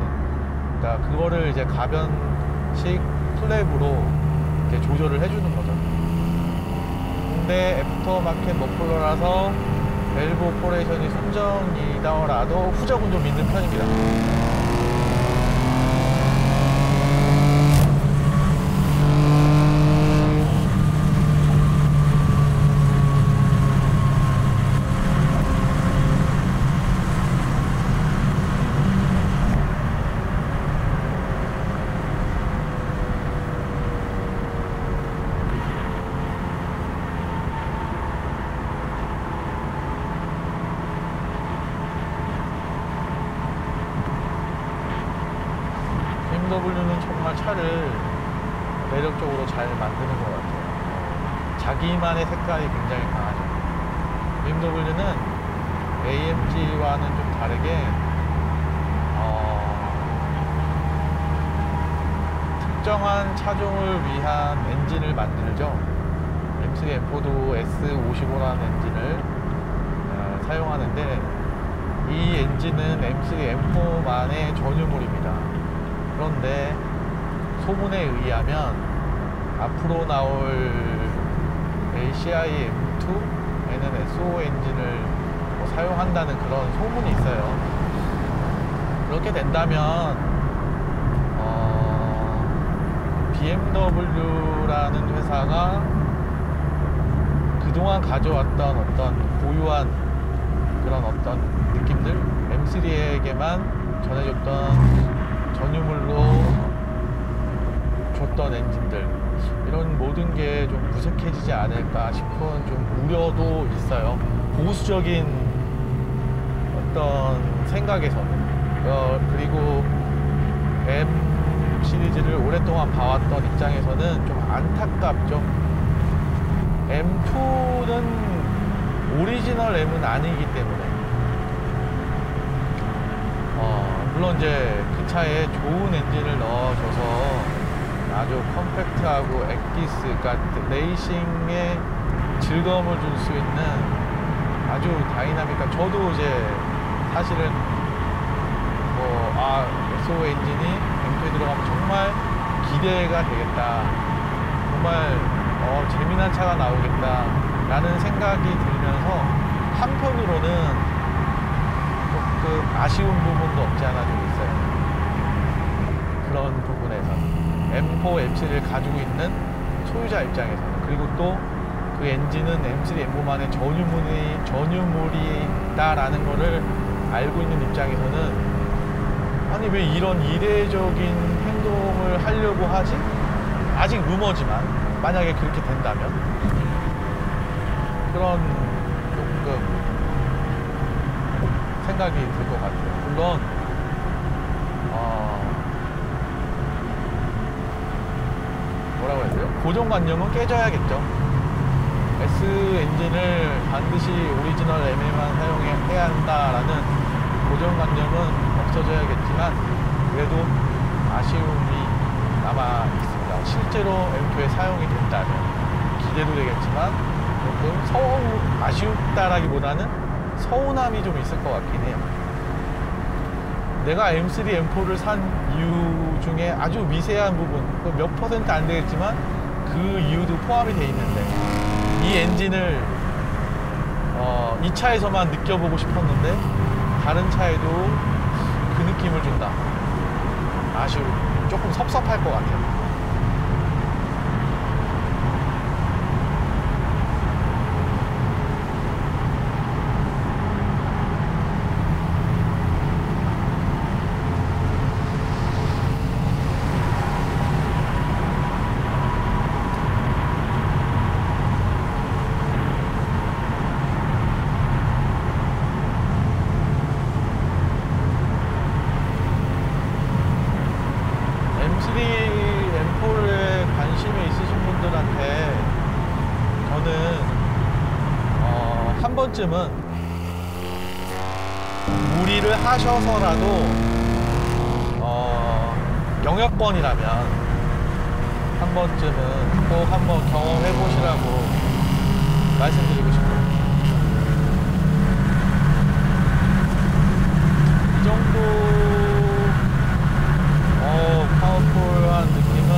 그러니까 그거를 이제 가변식 플랩으로 이렇게 조절을 해주는 거죠. 근데 애프터마켓 머플러라서 밸브 오퍼레이션이 순정이더라도 후적은 좀 있는 편입니다. 차를 매력적으로 잘 만드는 것 같아요. 자기만의 색깔이 굉장히 강하죠. BMW는 AMG와는 좀 다르게 특정한 차종을 위한 엔진을 만들죠. M3 M4도 S55라는 엔진을 사용하는데, 이 엔진은 M3 M4만의 전유물입니다. 그런데 소문에 의하면 앞으로 나올 ACI M2에는 SO 엔진을 사용한다는 그런 소문이 있어요. 그렇게 된다면 BMW라는 회사가 그동안 가져왔던 어떤 고유한 그런 어떤 느낌들, M3에게만 전해줬던 전유물로 줬던 엔진들, 이런 모든 게 좀 무색해지지 않을까 싶은 좀 우려도 있어요. 보수적인 어떤 생각에서는. 그리고 M 시리즈를 오랫동안 봐왔던 입장에서는 좀 안타깝죠. M2는 오리지널 M은 아니기 때문에 물론 이제 그 차에 좋은 엔진을 넣어줘서 아주 컴팩트하고 엑기스, 그러니까 레이싱에 즐거움을 줄 수 있는 아주 다이나믹한, 저도 이제 사실은 SO 엔진이 M2에 들어가면 정말 기대가 되겠다, 정말 재미난 차가 나오겠다 라는 생각이 들면서 한편으로는 조금 아쉬운 부분도 없지 않아 좀 있어요. 그런 부분에서 M4, M3를 가지고 있는 소유자 입장에서는. 그리고 또 그 엔진은 M3, M4만의 전유물이다라는 거를 알고 있는 입장에서는, 아니 왜 이런 이례적인 행동을 하려고 하지? 아직 루머지만 만약에 그렇게 된다면 그런 조금 생각이 들 것 같아요. 물론 뭐라고 해야 돼요? 고정관념은 깨져야겠죠. S 엔진을 반드시 오리지널 M에만 사용해야 한다라는 고정관념은 없어져야겠지만, 그래도 아쉬움이 남아 있습니다. 실제로 M2에 사용이 된다면 기대도 되겠지만 조금 아쉽다라기보다는 서운함이 좀 있을 것 같긴 해요. 내가 M3, M4를 산 이유 중에 아주 미세한 부분, 몇 % 안 되겠지만 그 이유도 포함이 돼 있는데, 이 엔진을 이 차에서만 느껴보고 싶었는데 다른 차에도 그 느낌을 준다. 아쉬움, 조금 섭섭할 것 같아요. M4에 관심이 있으신 분들한테 저는 한 번쯤은 무리를 하셔서라도 영역권이라면 한 번쯤은 꼭 한번 경험해 보시라고 말씀드리고 싶어요. 이 정도 파워풀한 느낌은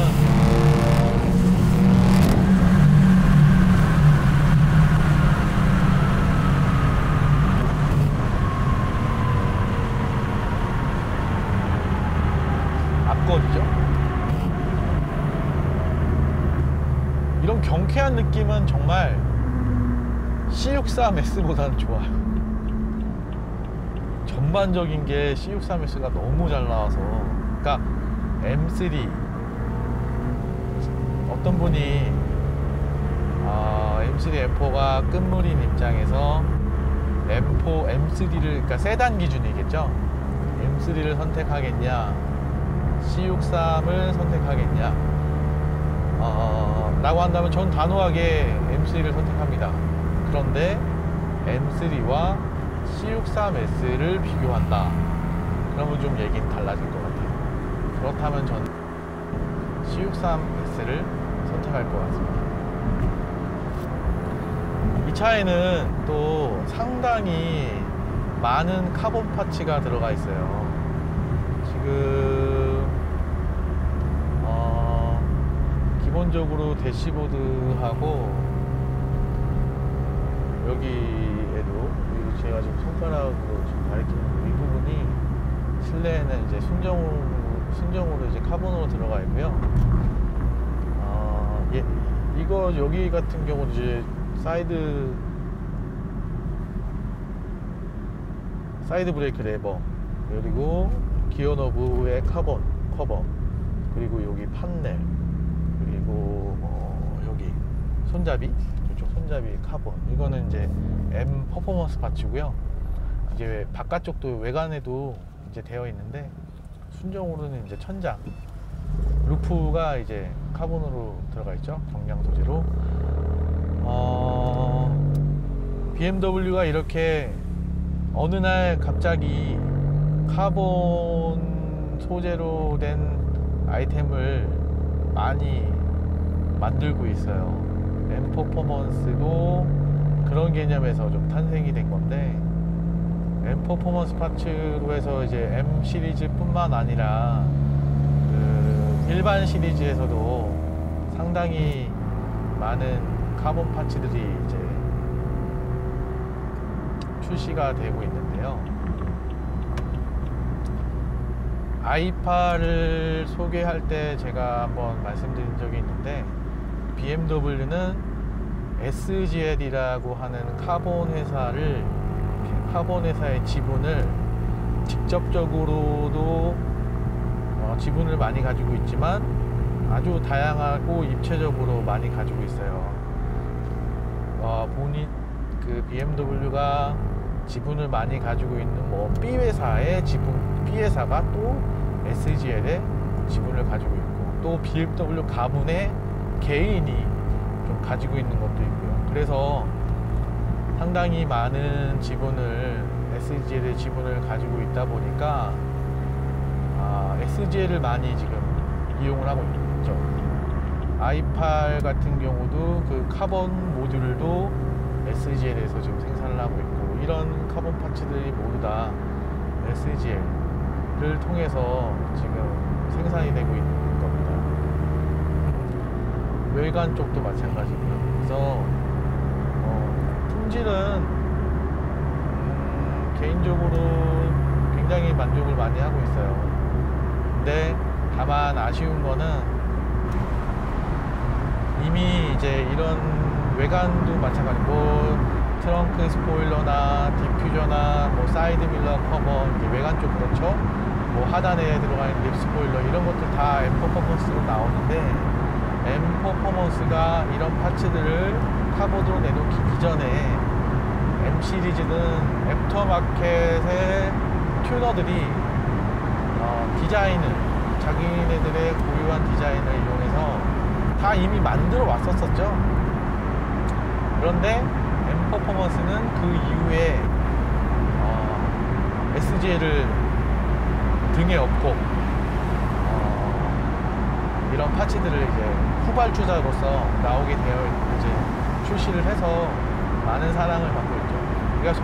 압권이죠. 이런 경쾌한 느낌은 정말 C63S보다는 좋아요. 전반적인 게 C63S가 너무 잘 나와서. 그러니까 M3, 어떤 분이 M3, M4가 끝물인 입장에서 M3를, 그러니까 세단 기준이겠죠. M3를 선택하겠냐, C63을 선택하겠냐 라고 한다면 전 단호하게 M3를 선택합니다. 그런데 M3와 C63S를 비교한다 그러면 좀 얘기는 달라질 것 같아요. 그렇다면 전 C63S를 선택할 것 같습니다. 이 차에는 또 상당히 많은 카본 파츠가 들어가 있어요. 지금 기본적으로 대시보드하고 여기에도 제가 지금 손가락으로 지금 가리키는 이 부분이 실내에는 이제 순정으로 이제 카본으로 들어가 있고요. 이거 여기 같은 경우는 이제 사이드 브레이크 레버, 그리고 기어 너브의 카본 커버, 그리고 여기 판넬, 그리고 여기 손잡이, 이쪽 손잡이 카본. 이거는 이제 M 퍼포먼스 파츠고요. 이제 바깥쪽도 외관에도 이제 되어 있는데 순정으로는 이제 천장, 루프가 이제 카본으로 들어가 있죠. 경량 소재로. BMW가 이렇게 어느 날 갑자기 카본 소재로 된 아이템을 많이 만들고 있어요. M 퍼포먼스도 그런 개념에서 좀 탄생이 된 건데, M 퍼포먼스 파츠로 해서 이제 M 시리즈 뿐만 아니라 그 일반 시리즈에서도 상당히 많은 카본 파츠들이 이제 출시가 되고 있는데요. i8을 소개할 때 제가 한번 말씀드린 적이 있는데, BMW는 SGL이라고 하는 카본 회사의 지분을 직접적으로도 지분을 많이 가지고 있지만 아주 다양하고 입체적으로 많이 가지고 있어요. 그 BMW가 지분을 많이 가지고 있는 뭐 B회사의 B회사가 또 SGL의 지분을 가지고 있고, 또 BMW 가문의 개인이 좀 가지고 있는 것도 있고요. 그래서 상당히 많은 SGL의 지분을 가지고 있다 보니까 SGL을 많이 지금 이용을 하고 있죠. i8 같은 경우도 그 카본 모듈도 SGL에서 지금 생산을 하고 있고, 이런 카본 파츠들이 모두 다 SGL을 통해서 지금 생산이 되고 있는 겁니다. 외관 쪽도 마찬가지고요. 그래서 품질은 개인적으로 굉장히 만족을 많이 하고 있어요. 근데 다만 아쉬운 거는 이미 이제 이런 외관도 마찬가지고 트렁크 스포일러나 디퓨저나 뭐 사이드 밀러 커버, 이제 외관 쪽 그렇죠. 뭐 하단에 들어가 있는 립 스포일러, 이런 것들 다 M 퍼포먼스로 나오는데, M 퍼포먼스가 이런 파츠들을 카본으로 내놓기 이전에 M 시리즈는 애프터마켓의 튜너들이 디자인을, 자기네들의 고유한 디자인을 이용해서 다 이미 만들어 왔었죠. 그런데 M 퍼포먼스는 그 이후에 SGL을 등에 업고 이런 파츠들을 이제 후발주자로서 나오게 되어 이제 출시를 해서 많은 사랑을 받고 있죠.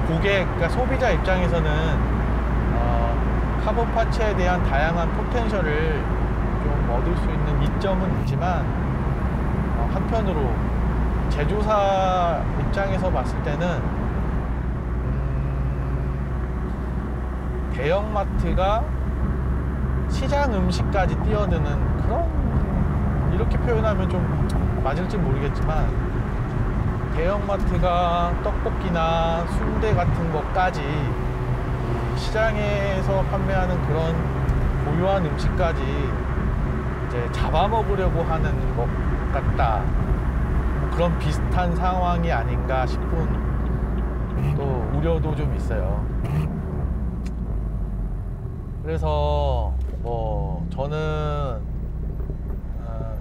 그러니까 소비자 입장에서는 카본 파츠에 대한 다양한 포텐셜을 좀 얻을 수 있는 이점은 있지만, 한편으로 제조사 입장에서 봤을 때는 대형마트가 시장 음식까지 뛰어드는 그런, 이렇게 표현하면 좀 맞을지 모르겠지만, 대형마트가 떡볶이나 순대 같은 것까지 시장에서 판매하는 그런 고유한 음식까지 이제 잡아먹으려고 하는 것 같다, 뭐 그런 비슷한 상황이 아닌가 싶은 또 우려도 좀 있어요. 그래서 뭐 저는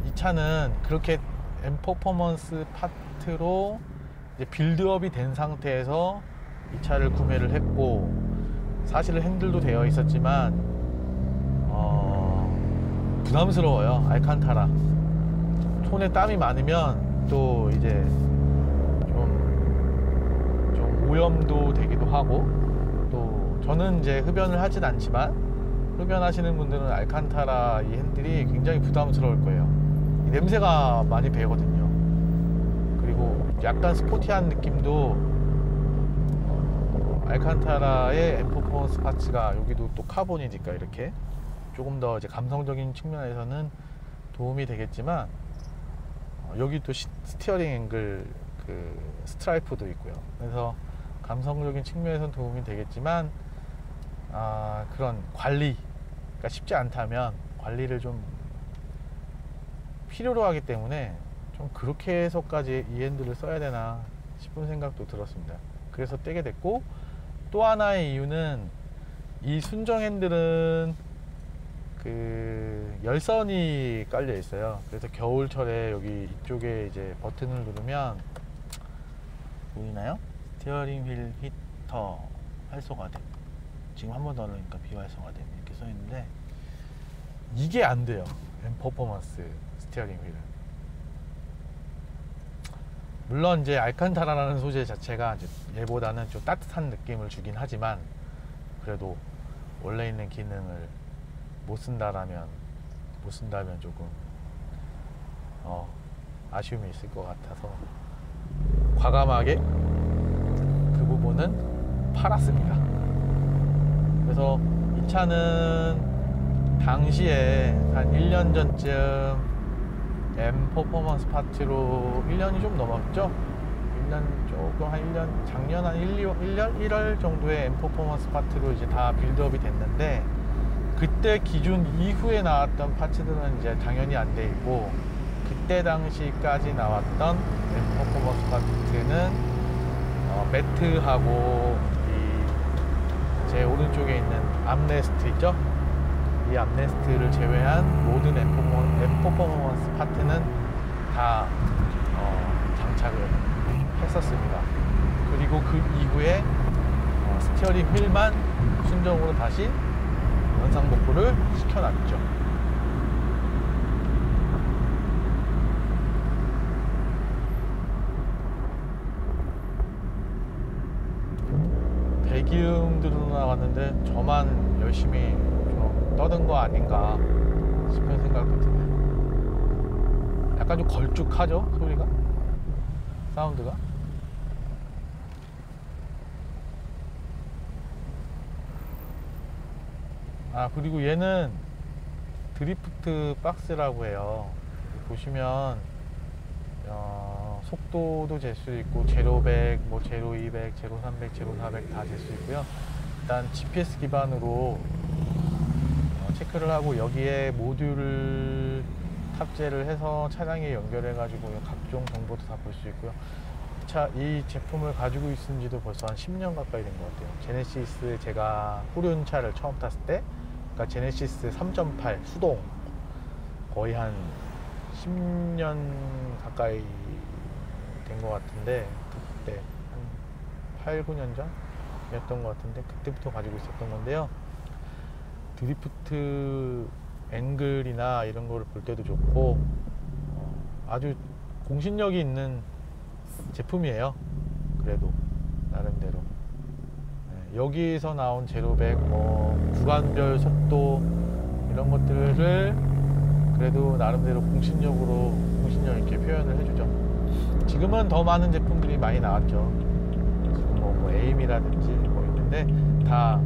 이 차는 그렇게 M 퍼포먼스 파트로 이제 빌드업이 된 상태에서 이 차를 구매를 했고, 사실은 핸들도 되어 있었지만 부담스러워요. 알칸타라 손에 땀이 많으면 또 이제 좀 오염도 되기도 하고, 또 저는 이제 흡연을 하진 않지만 흡연하시는 분들은 알칸타라 이 핸들이 굉장히 부담스러울 거예요. 이 냄새가 많이 배거든요. 그리고 약간 스포티한 느낌도 알칸타라의 M 퍼포먼스 파츠가, 여기도 또 카본이니까 이렇게 조금 더 이제 감성적인 측면에서는 도움이 되겠지만, 여기 또 스티어링 앵글 그 스트라이프도 있고요. 그래서 감성적인 측면에서는 도움이 되겠지만, 그런 관리가 쉽지 않다면 관리를 좀 필요로 하기 때문에 좀 그렇게 해서까지 이 핸들을 써야 되나 싶은 생각도 들었습니다. 그래서 떼게 됐고, 또 하나의 이유는 이 순정 핸들은 그 열선이 깔려 있어요. 그래서 겨울철에 여기 이쪽에 이제 버튼을 누르면 보이나요? 스티어링 휠 히터 활성화됨. 지금 한 번 더 누르니까 비활성화됨 이렇게 써 있는데, 이게 안 돼요. M 퍼포먼스 스티어링 휠은. 물론 이제 알칸타라라는 소재 자체가 이제 얘보다는 좀 따뜻한 느낌을 주긴 하지만, 그래도 원래 있는 기능을 못 쓴다면 조금 아쉬움이 있을 것 같아서 과감하게 그 부분은 팔았습니다. 그래서 이 차는 당시에 한 1년 전쯤 M 퍼포먼스 파츠로 1년이 좀 넘었죠. 1년 조금, 한 1년, 작년 한 1월 정도에 M 퍼포먼스 파츠로 이제 다 빌드업이 됐는데, 그때 기준 이후에 나왔던 파츠들은 이제 당연히 안 돼 있고, 그때 당시까지 나왔던 M 퍼포먼스 파츠는 매트하고 제 오른쪽에 있는 암레스트 있죠? 이 암레스트를 제외한 모든 M 퍼포먼스 파트는 다 장착을 했었습니다. 그리고 그 이후에 스티어링 휠만 순정으로 다시 원상 복구를 시켜놨죠. 배기음 들어나갔는데 저만 열심히 좀 떠든 거 아닌가 싶은 생각도 드네요. 약간 좀 걸쭉하죠, 소리가? 사운드가? 그리고 얘는 드리프트 박스라고 해요. 보시면 속도도 잴 수 있고, 제로 100, 뭐 제로 200, 제로 300, 제로 400 다 잴 수 있고요. 일단 GPS 기반으로 체크를 하고, 여기에 모듈을 탑재를 해서 차량에 연결해 가지고 각종 정보도 다 볼 수 있고요. 이 제품을 가지고 있은 지도 벌써 한 10년 가까이 된 것 같아요. 제네시스, 제가 후륜차를 처음 탔을 때, 그러니까 제네시스 3.8 수동, 거의 한 10년 가까이 된 것 같은데, 그때 한 8, 9년 전이었던 것 같은데, 그때부터 가지고 있었던 건데요. 드리프트 앵글이나 이런 거를 볼 때도 좋고, 아주 공신력이 있는 제품이에요. 그래도 나름대로 여기서 나온 제로 100, 뭐 구간별 속도 이런 것들을 그래도 나름대로 공신력 있게 표현을 해주죠. 지금은 더 많은 제품들이 많이 나왔죠. 지금 뭐 에임이라든지 뭐 있는데, 다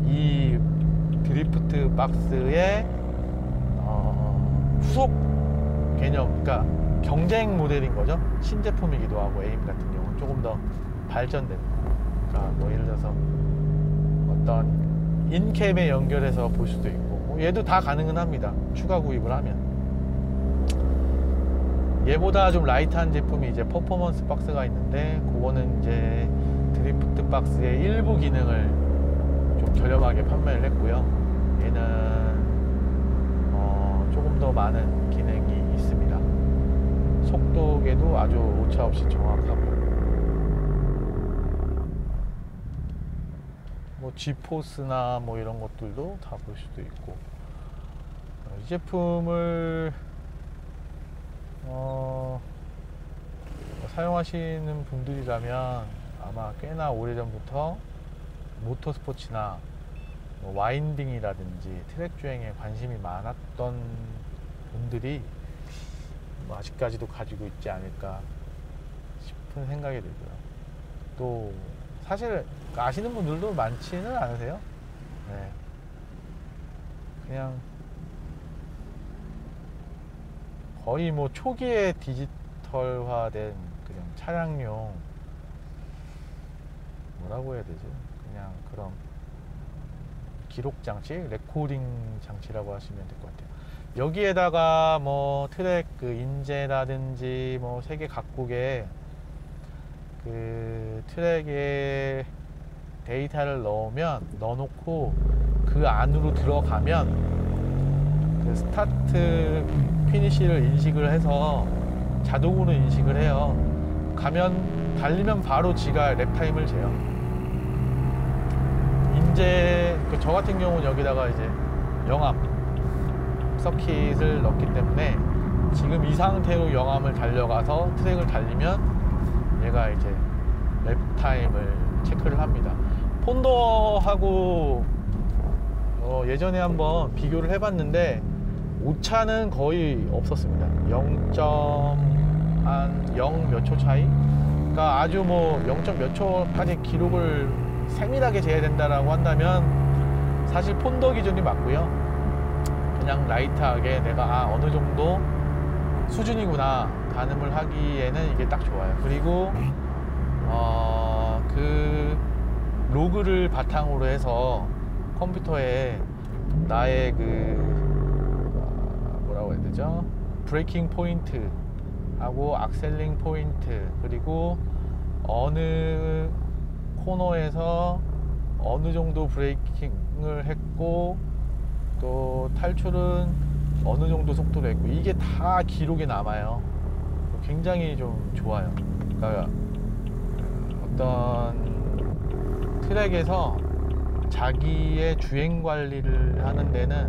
이 드리프트 박스의 후속 개념, 그러니까 경쟁 모델인 거죠. 신제품이기도 하고, 에임 같은 경우는 조금 더 발전된, 그러니까 뭐 예를 들어서 어떤 인캠에 연결해서 볼 수도 있고, 뭐 얘도 다 가능은 합니다. 추가 구입을 하면. 얘보다 좀 라이트한 제품이 이제 퍼포먼스 박스가 있는데, 그거는 이제 드리프트 박스의 일부 기능을 좀 저렴하게 판매를 했고요. 얘는 조금 더 많은 기능이 있습니다. 속도계도 아주 오차없이 정확하고, 뭐 G포스나 뭐 이런 것들도 다 볼 수도 있고, 이 제품을 사용하시는 분들이라면 아마 꽤나 오래전부터 모터스포츠나 뭐 와인딩이라든지 트랙 주행에 관심이 많았던 분들이 뭐 아직까지도 가지고 있지 않을까 싶은 생각이 들고요. 또 사실 아시는 분들도 많지는 않으세요. 네. 그냥 거의 뭐 초기에 디지털화된 그냥 차량용, 뭐라고 해야 되죠? 그냥 그런 기록 장치, 레코딩 장치라고 하시면 될 것 같아요. 여기에다가 뭐 트랙 그 인재라든지 뭐 세계 각국의 그 트랙에 데이터를 넣어놓고 그 안으로 들어가면 그 스타트 피니시를 인식을 해서 자동으로 인식을 해요. 달리면 바로 지가 랩타임을 재요. 이제 저 같은 경우는 여기다가 이제 영암 서킷을 넣기 때문에 지금 이 상태로 영암을 달려가서 트랙을 달리면 얘가 이제 랩타임을 체크를 합니다. 폰더하고 예전에 한번 비교를 해봤는데 오차는 거의 없었습니다. 0. 몇 초 차이? 그러니까 아주 뭐 0. 몇 초까지 기록을 세밀하게 재야 된다라고 한다면 사실 폰더 기준이 맞고요. 그냥 라이트하게 내가 어느 정도 수준이구나 가늠을 하기에는 이게 딱 좋아요. 그리고 그 로그를 바탕으로 해서 컴퓨터에 나의 뭐라고 해야 되죠? 브레이킹 포인트 하고 악셀링 포인트, 그리고 어느 코너에서 어느 정도 브레이킹을 했고 또 탈출은 어느 정도 속도로 했고, 이게 다 기록에 남아요. 굉장히 좀 좋아요. 그러니까 어떤 트랙에서 자기의 주행 관리를 하는 데는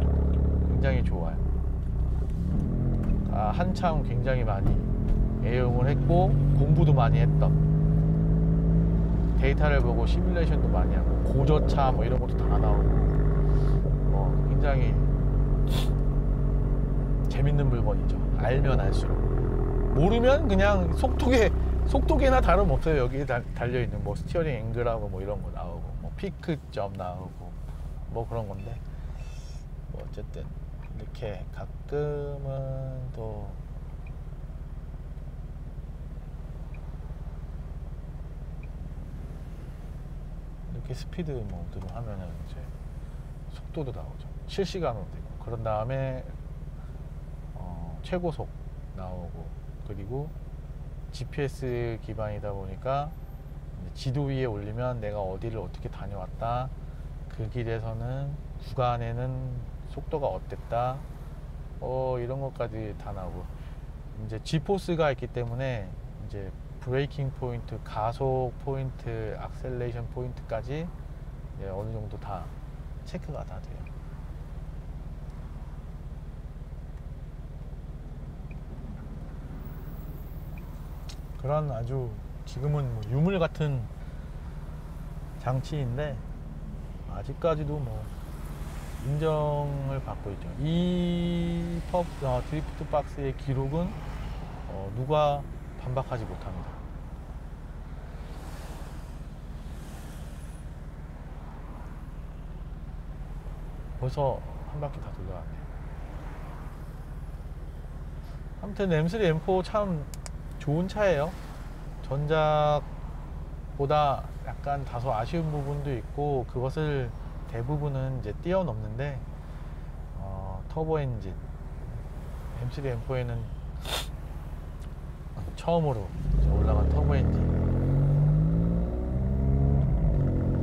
굉장히 좋아요. 한참 굉장히 많이 애용을 했고 공부도 많이 했던, 데이터를 보고 시뮬레이션도 많이 하고 고저차 뭐 이런 것도 다 나오고, 굉장히 재밌는 물건이죠. 알면 알수록. 모르면 그냥 속도계나 다름없어요. 여기에 달려있는 뭐 스티어링 앵글하고 뭐 이런 거 나오고 뭐 피크점 나오고 뭐 그런 건데, 뭐 어쨌든 이렇게 가끔은 또 이렇게 스피드 모드로 하면은 이제 속도도 나오죠. 실시간으로 되고, 그런 다음에 최고속 나오고, 그리고 GPS 기반이다 보니까 지도 위에 올리면 내가 어디를 어떻게 다녀왔다, 그 길에서는 구간에는 속도가 어땠다, 이런 것까지 다 나오고, 이제 G포스가 있기 때문에 이제 브레이킹 포인트, 가속 포인트, 악셀레이션 포인트까지 어느 정도 다 체크가 다 돼요. 그런 아주 지금은 뭐 유물 같은 장치인데 아직까지도 뭐 인정을 받고 있죠. 이 드리프트 박스의 기록은 누가 반박하지 못합니다. 벌써 한 바퀴 다 돌아갔네요. 아무튼 M3, M4 참 좋은 차예요. 전작보다 약간 다소 아쉬운 부분도 있고, 그것을 대부분은 이제 뛰어넘는데, 터보 엔진 M3, M4에는 처음으로 이제 올라간 터보 엔진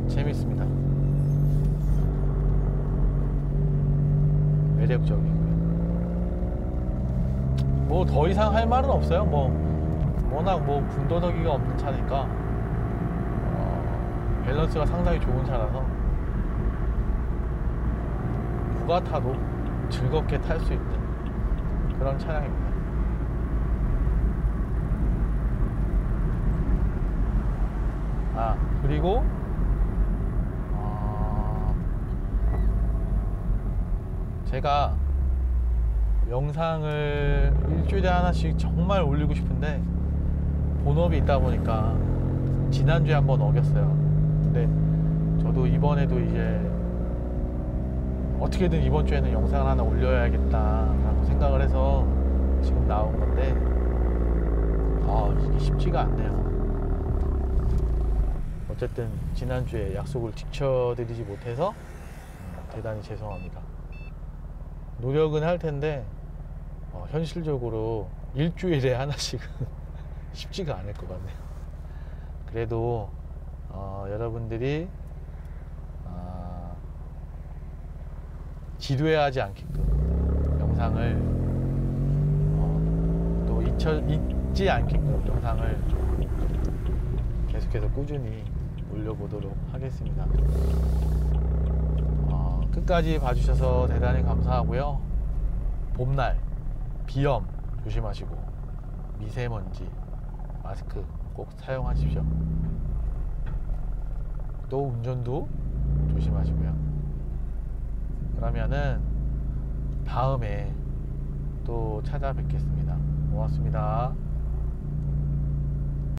재밌습니다. 매력적이고요. 뭐 더 이상 할 말은 없어요. 뭐 워낙 뭐 군더더기가 없는 차니까 밸런스가 상당히 좋은 차라서 누가 타도 즐겁게 탈 수 있는 그런 차량입니다. 그리고 제가 영상을 일주일에 하나씩 정말 올리고 싶은데 본업이 있다 보니까 지난주에 한번 어겼어요. 근데 저도 이번에도 이제 어떻게든 이번 주에는 영상을 하나 올려야겠다라고 생각을 해서 지금 나온 건데 이게 쉽지가 않네요. 어쨌든 지난주에 약속을 지켜드리지 못해서 대단히 죄송합니다. 노력은 할 텐데 현실적으로 일주일에 하나씩은 쉽지가 않을 것 같네요. 그래도 여러분들이 지루해하지 않게끔 영상을 또 잊지 않게끔 영상을 계속해서 꾸준히 올려보도록 하겠습니다. 끝까지 봐주셔서 대단히 감사하고요. 봄날 비염 조심하시고 미세먼지 마스크 꼭 사용하십시오. 또 운전도 조심하시고요. 그러면은 다음에 또 찾아뵙겠습니다. 고맙습니다.